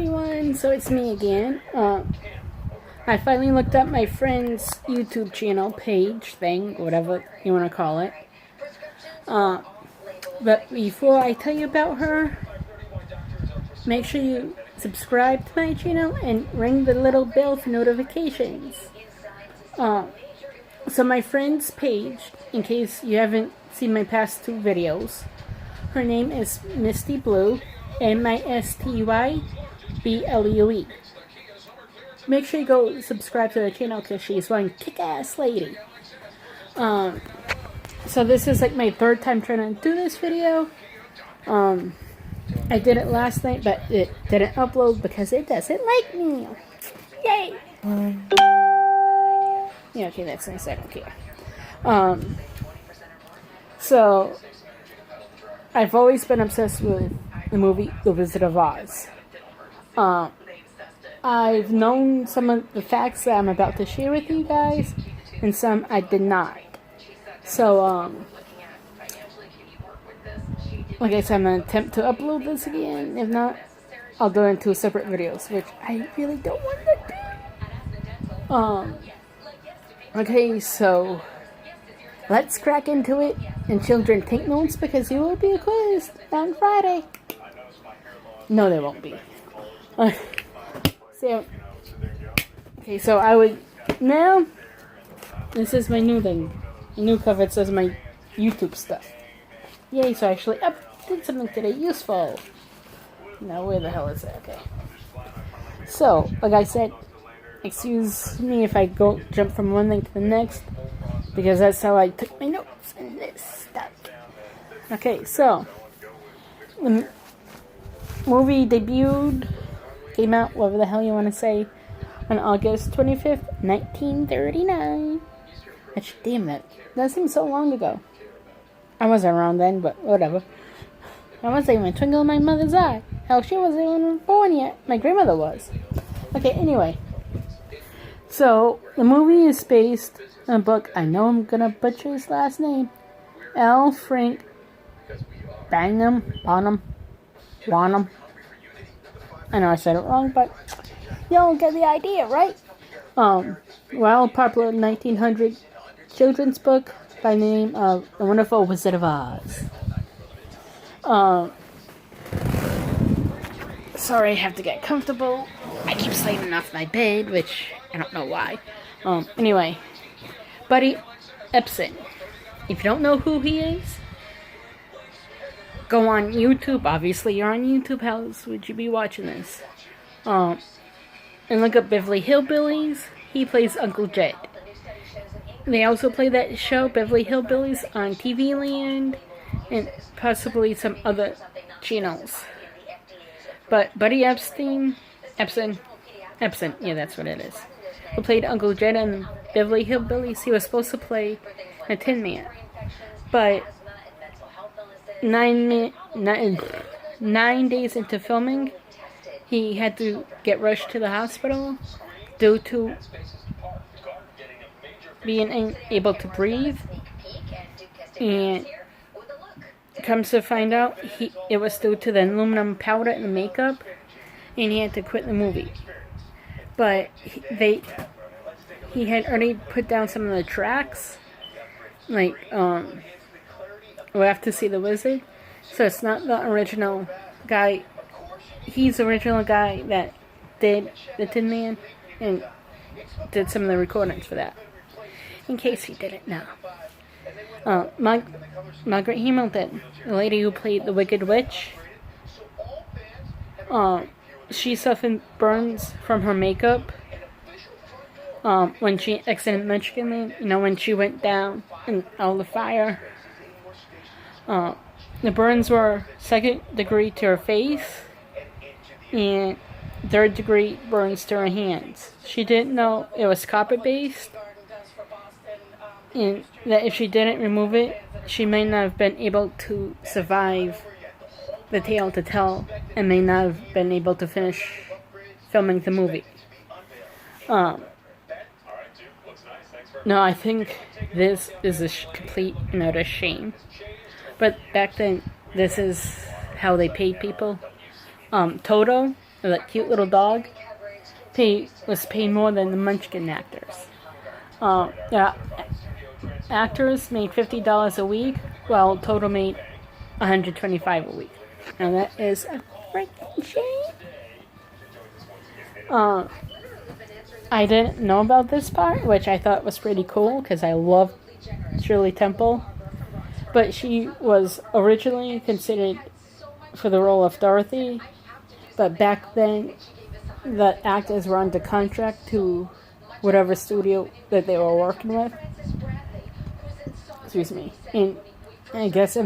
everyone, so it's me again. I finally looked up my friend's YouTube channel page thing, whatever you want to call it. But before I tell you about her, make sure you subscribe to my channel and ring the little bell for notifications. So my friend's page, in case you haven't seen my past two videos, her name is Misty Blue, MISTYBLUE. Make sure you go subscribe to her channel because she's one kick-ass lady. So this is like my third time trying to do this video. I did it last night, but it didn't upload because it doesn't like me. Yay! Yeah, okay, that's nice. I don't care. So I've always been obsessed with the movie The Wizard of Oz. I've known some of the facts that I'm about to share with you guys, and some I did not. So, like I said, I'm going to attempt to upload this again. If not, I'll go into separate videos, which I really don't want to do. Okay, so let's crack into it. And children, take notes because you will be quizzed on Friday. No, there won't be. So I would now. This is my new thing. The new cover. It says my YouTube stuff. Yay! So I actually did something today useful. Now where the hell is it? Okay. So like I said, excuse me if I jump from one thing to the next, because that's how I took my notes and this stuff. Okay, so the movie came out, whatever the hell you want to say, on August 25th, 1939. Actually, damn that seems so long ago. I wasn't around then, but whatever. I wasn't even a twinkle in my mother's eye. Hell, she wasn't even born yet. My grandmother was. Okay, anyway. So, the movie is based on a book. I know I'm gonna butcher his last name. L. Frank Bonham. I know I said it wrong, but y'all get the idea, right? Well, popular 1900 children's book by the name of The Wonderful Wizard of Oz. Sorry, I have to get comfortable. I keep sliding off my bed, which I don't know why. Anyway, Buddy Ebsen. If you don't know who he is, go on YouTube. Obviously, you're on YouTube. How else would you be watching this? And look up Beverly Hillbillies. He plays Uncle Jed. They also play that show, Beverly Hillbillies, on TV Land and possibly some other channels. But Buddy Ebsen, yeah, that's what it is, who played Uncle Jed in Beverly Hillbillies. He was supposed to play a Tin Man, but 9 days into filming, he had to get rushed to the hospital due to being unable to breathe, and comes to find out it was due to the aluminum powder and the makeup, and he had to quit the movie. But he had already put down some of the tracks, like we'll have to see the wizard. So it's not the original guy. He's the original guy that did the Tin Man and did some of the recordings for that. In case you didn't know. Margaret Hamilton, the lady who played the Wicked Witch, she suffered burns from her makeup when she exited Michigan, when she went down and out of the fire. The burns were 2nd degree to her face and 3rd degree burns to her hands. She didn't know it was copper based, and that if she didn't remove it, she may not have been able to survive the tale to tell, and may not have been able to finish filming the movie. No, I think this is a complete and utter shame. But back then, this is how they paid people. Toto, that cute little dog, was paid more than the Munchkin actors. Yeah, actors made $50 a week, while Total made $125 a week. And that is a freaking shame. I didn't know about this part, which I thought was pretty cool because I love Shirley Temple. But she was originally considered for the role of Dorothy, but back then the actors were under contract to whatever studio that they were working with. Excuse me. And I guess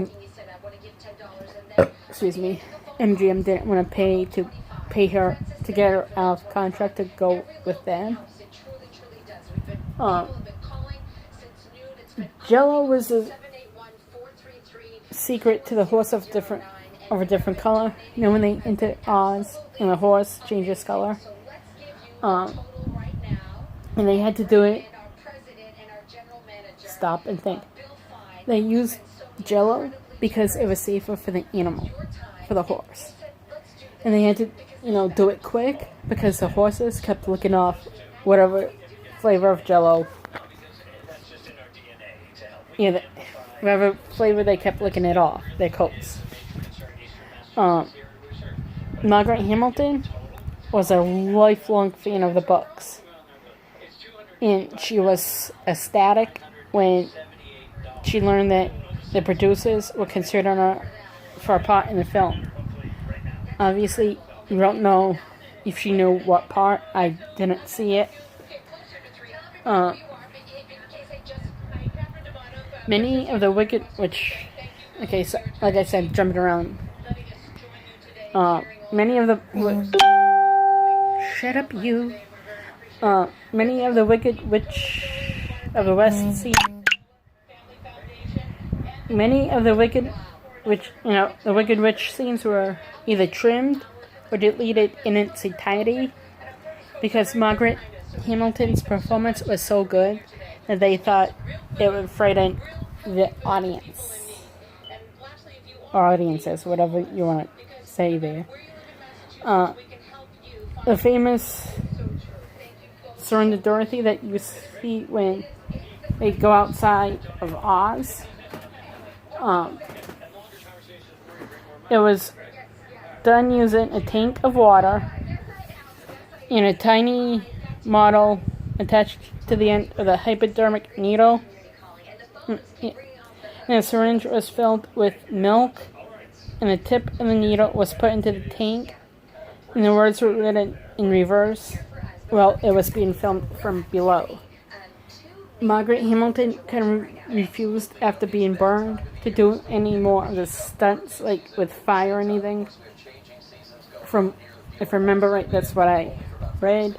MGM didn't want to pay her to get her out of contract to go with them. Jello was a secret to the horse of a different color. You know when they enter Oz and the horse changes color? And they had to do it. Stop and think. They used Jello because it was safer for the animal, for the horse. And they had to, do it quick because the horses kept licking off whatever flavor of Jello. Whatever flavor they kept licking it off, their coats. Margaret Hamilton was a lifelong fan of the books. And she was ecstatic when she learned that the producers were considering her for a part in the film. Obviously, we don't know if she knew what part. I didn't see it. Many of the Wicked Witch... Okay, so, like I said, jumping around. Many of the... Shut up, you. Many of the Wicked Witch of the West scenes... Many of the Wicked Witch scenes were either trimmed or deleted in its entirety because Margaret Hamilton's performance was so good that they thought it would frighten the audience. Or audiences, whatever you want to say there. The famous Surrender Dorothy that you see when they go outside of Oz. It was done using a tank of water and a tiny model attached to the end of the hypodermic needle. And a syringe was filled with milk, and the tip of the needle was put into the tank, and the words were written in reverse while it was being filmed from below. Margaret Hamilton kind of refused after being burned to do any more of the stunts, like with fire or anything. If I remember right, that's what I read.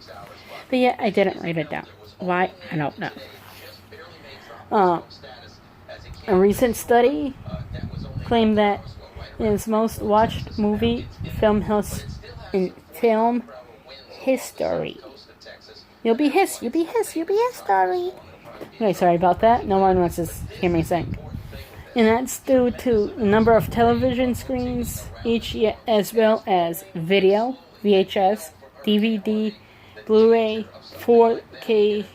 But yeah, I didn't write it down. Why? I don't know. A recent study claimed that his most watched movie film history. You'll be history. Okay, sorry about that. No one wants to hear me sing. And that's due to the number of television screens each year, as well as video, VHS, DVD, Blu-ray, 4K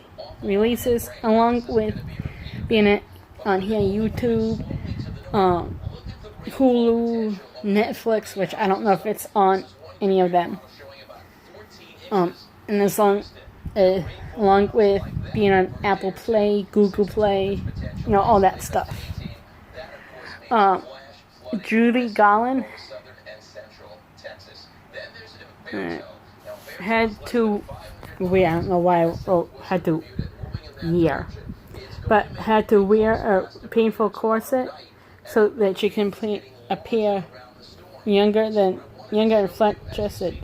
releases, along with being on here YouTube, Hulu, Netflix, which I don't know if it's on any of them. And this along with being on Apple Play, Google Play, all that stuff. Judy Garland had to wear, I don't know why I wrote had to wear a painful corset so that she can appear younger and flat-chested,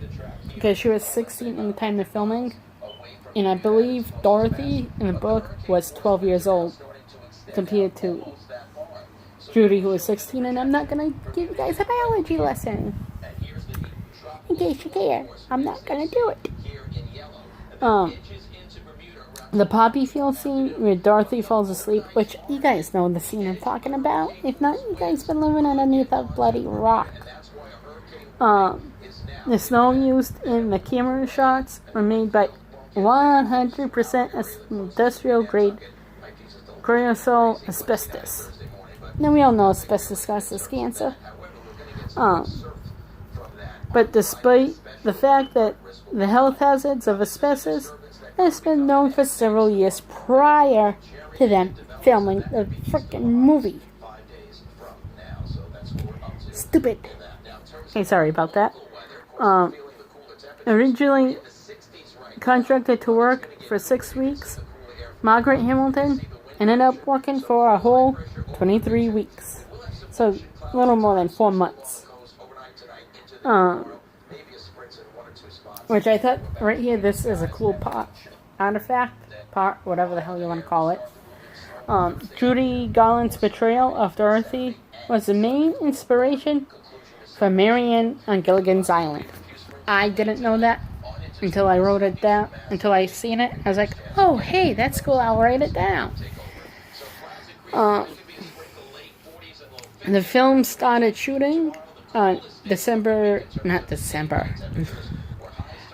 because she was 16 in the time of filming, and I believe Dorothy in the book was 12 years old compared to Judy, who was 16, and I'm not going to give you guys a biology lesson. In case you care, I'm not going to do it. The poppy field scene where Dorothy falls asleep, which you guys know the scene I'm talking about. If not, you guys been living underneath a bloody rock. The snow used in the camera shots were made by 100% industrial grade creosote asbestos. Now we all know asbestos causes cancer. But despite the fact that the health hazards of asbestos has been known for several years prior to them filming the frickin' movie. Stupid. Hey, sorry about that. Originally contracted to work for 6 weeks, Margaret Hamilton ended up working for a whole 23 weeks. So, a little more than 4 months. Which I thought, right here, this is a cool artifact, whatever the hell you want to call it. Judy Garland's portrayal of Dorothy was the main inspiration for Marianne on Gilligan's Island. I didn't know that until I wrote it down, until I seen it. I was like, oh, hey, that's cool, I'll write it down. The film started shooting on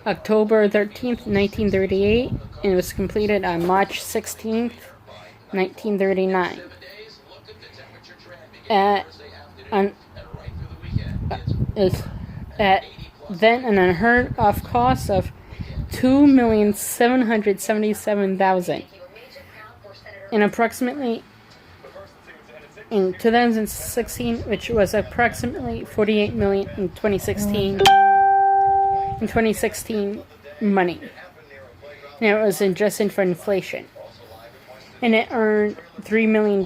October 13th, 1938, and was completed on March 16th, 1939. At then an unheard of cost of $2,777,000, and approximately in 2016, which was approximately $48 million in 2016. In 2016 money. And it was adjusted for inflation. And it earned $3 million,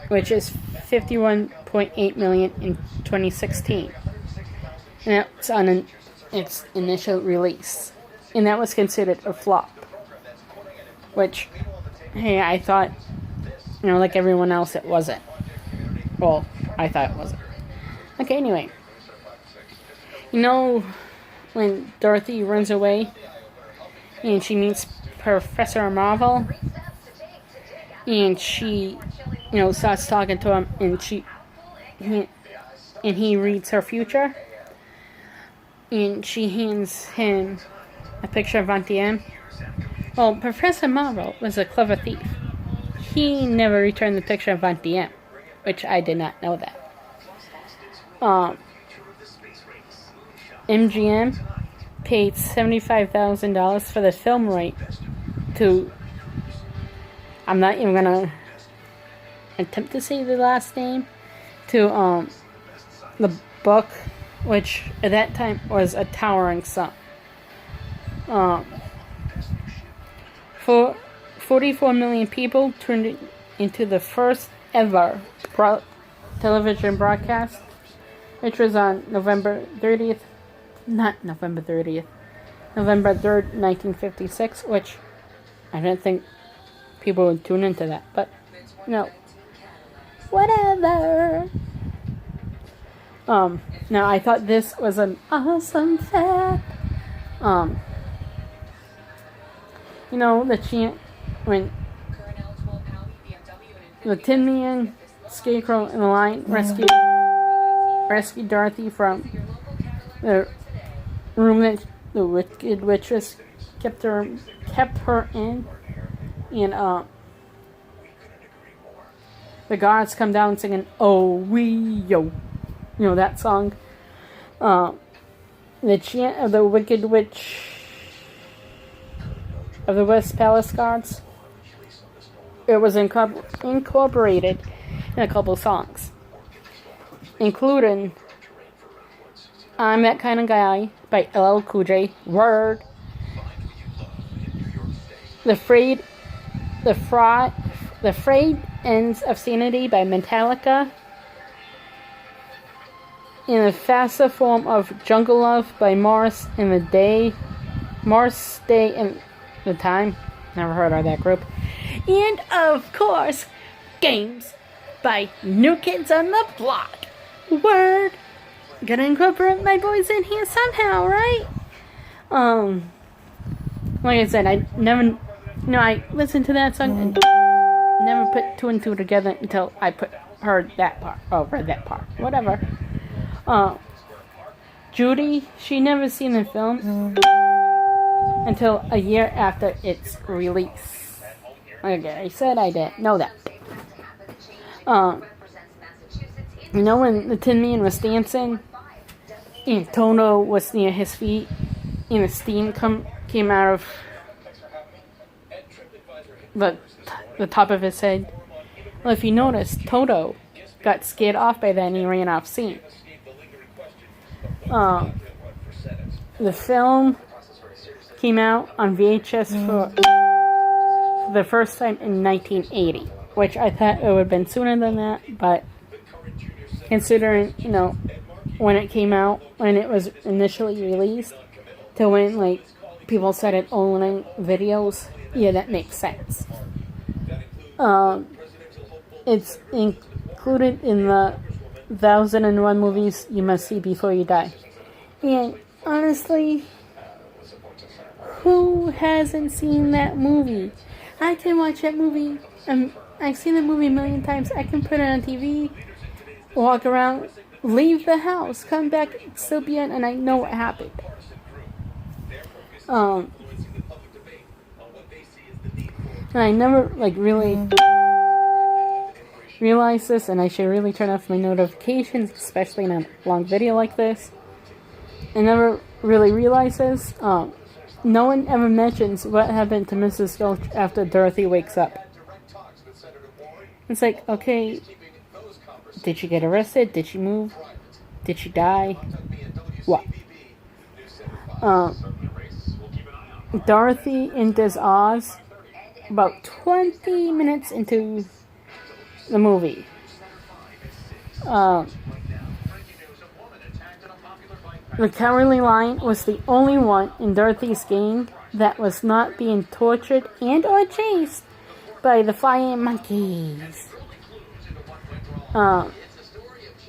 which is $51.8 million in 2016. And that's on its initial release. And that was considered a flop. Which, hey, I thought, like everyone else, it wasn't. Well, I thought it wasn't. Okay, anyway. When Dorothy runs away and she meets Professor Marvel and she, starts talking to him and he reads her future and she hands him a picture of Auntie M. Well, Professor Marvel was a clever thief. He never returned the picture of Auntie M, which I did not know that. MGM paid $75,000 for the film right to, I'm not even gonna attempt to say the last name, to the book, which at that time was a towering sum. For 44 million people tuned into the first ever television broadcast, which was on November 3rd, 1956, which I didn't think people would tune into that, but whatever. Now I thought this was an awesome fact. The chant when the Tin Man, Scarecrow, and the Lion rescued Dorothy from the room that the Wicked Witches kept her in, and the guards come down singing "Oh wee yo," that song. The chant of the Wicked Witch of the West Palace Guards. It was incorporated in a couple songs, including "I'm That Kind of Guy" by LL Cool J, Word, The Frayed Ends of Sanity by Metallica, and the faster form of Jungle Love by Morris Day and the Time. Never heard of that group. And of course, Games by New Kids on the Block. Word. Gotta incorporate my boys in here somehow, right? Like I said, I never, I listened to that song and never put two and two together until I read that part, whatever. Judy, she never seen the film until a year after its release. Okay, I said I didn't know that. You know when the Tin Man was dancing and Toto was near his feet and the steam came out of the top of his head? Well, if you notice, Toto got scared off by that and he ran off scene. The film came out on VHS for the first time in 1980, which I thought it would have been sooner than that, but considering, you know, when it came out, when it was initially released, to when, like, people started owning videos, yeah, that makes sense. It's included in the 1001 movies you must see before you die. And honestly, who hasn't seen that movie? I can watch that movie. I've seen the movie a million times. I can put it on TV, walk around, leave the house, come back, still be on, and I know what happened. And I never, like, really realized this, and I should really turn off my notifications, especially in a long video like this. I never really realized this. No one ever mentions what happened to Mrs. Filch after Dorothy wakes up. It's like, okay, did she get arrested? Did she move? Did she die? What? Dorothy enters Oz about 20 minutes into the movie. The Cowardly Lion was the only one in Dorothy's gang that was not being tortured and or chased by the flying monkeys.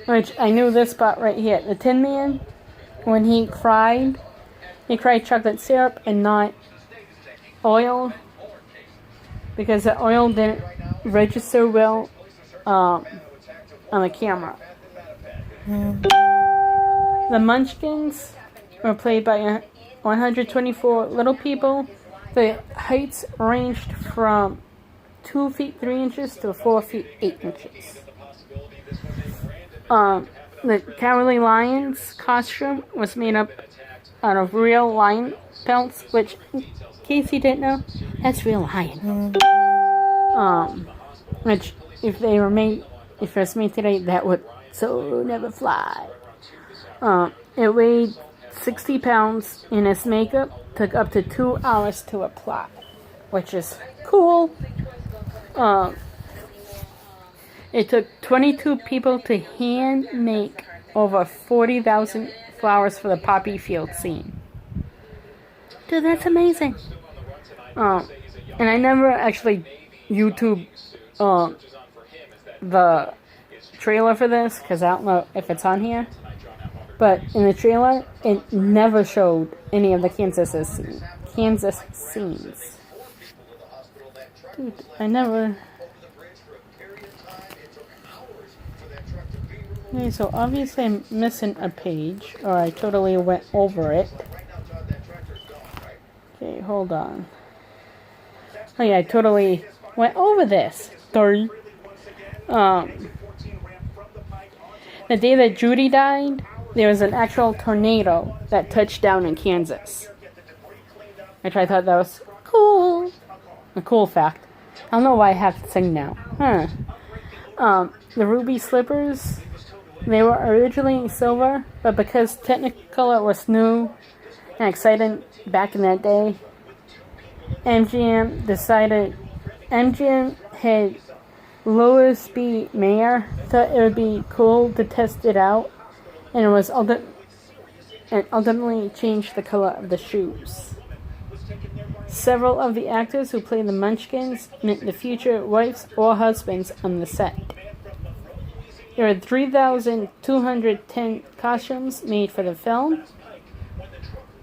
Which I knew this spot right here. The Tin Man, when he cried chocolate syrup and not oil, because the oil didn't register well on the camera. The Munchkins were played by 124 little people. The heights ranged from 2 feet 3 inches to 4 feet 8 inches. The Cowardly Lion's costume was made up out of real lion pelts, which, in case you didn't know, that's real lion. Which, if it was made today, that would so never fly. It weighed 60 pounds, and its makeup took up to 2 hours to apply, which is cool. It took 22 people to hand make over 40,000 flowers for the poppy field scene. Dude, that's amazing. And I never actually YouTube the trailer for this, because I don't know if it's on here. But in the trailer, it never showed any of the Kansas scenes. Dude, I never... Okay, so obviously I'm missing a page, or I totally went over it. Okay, hold on. Oh yeah, I totally went over this. Sorry. The day that Judy died, there was an actual tornado that touched down in Kansas. Which I thought that was cool. A cool fact. I don't know why I have to sing now. The ruby slippers, they were originally silver, but because Technicolor was new and exciting back in that day, MGM had Louis B. Mayer thought it would be cool to test it out, and ultimately changed the color of the shoes. Several of the actors who played the Munchkins met the future wives or husbands on the set. There were 3,210 costumes made for the film.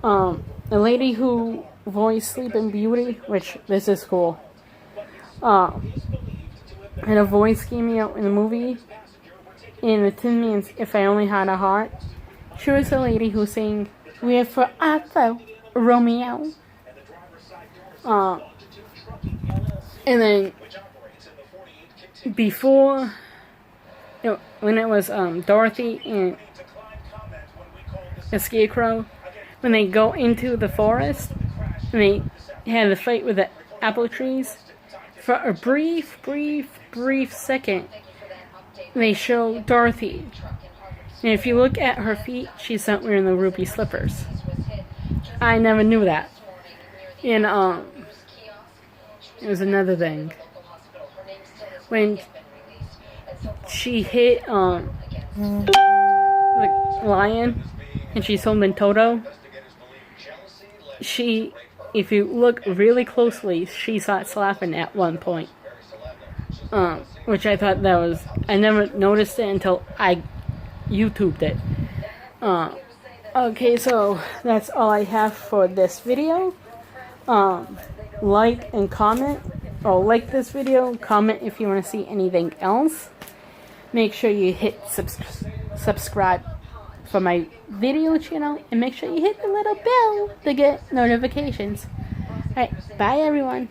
A lady who voiced Sleeping Beauty, which this is cool, had a voice cameo in the movie. In the Tin Man's If I Only Had a Heart, She was the lady who sang "We're for Arthur Romeo." And then before, when it was Dorothy and the Scarecrow, when they go into the forest and they had the fight with the apple trees, for a brief second, they show Dorothy. And if you look at her feet, she's not wearing the ruby slippers. I never knew that. And it was another thing. When she hit the lion and she summoned Toto, if you look really closely, she starts laughing at one point. Which I thought that was, I never noticed it until I YouTubed it. Okay, so that's all I have for this video. Like and comment, or like this video, comment if you want to see anything else. Make sure you hit subscribe for my video channel, and make sure you hit the little bell to get notifications. Alright, bye everyone.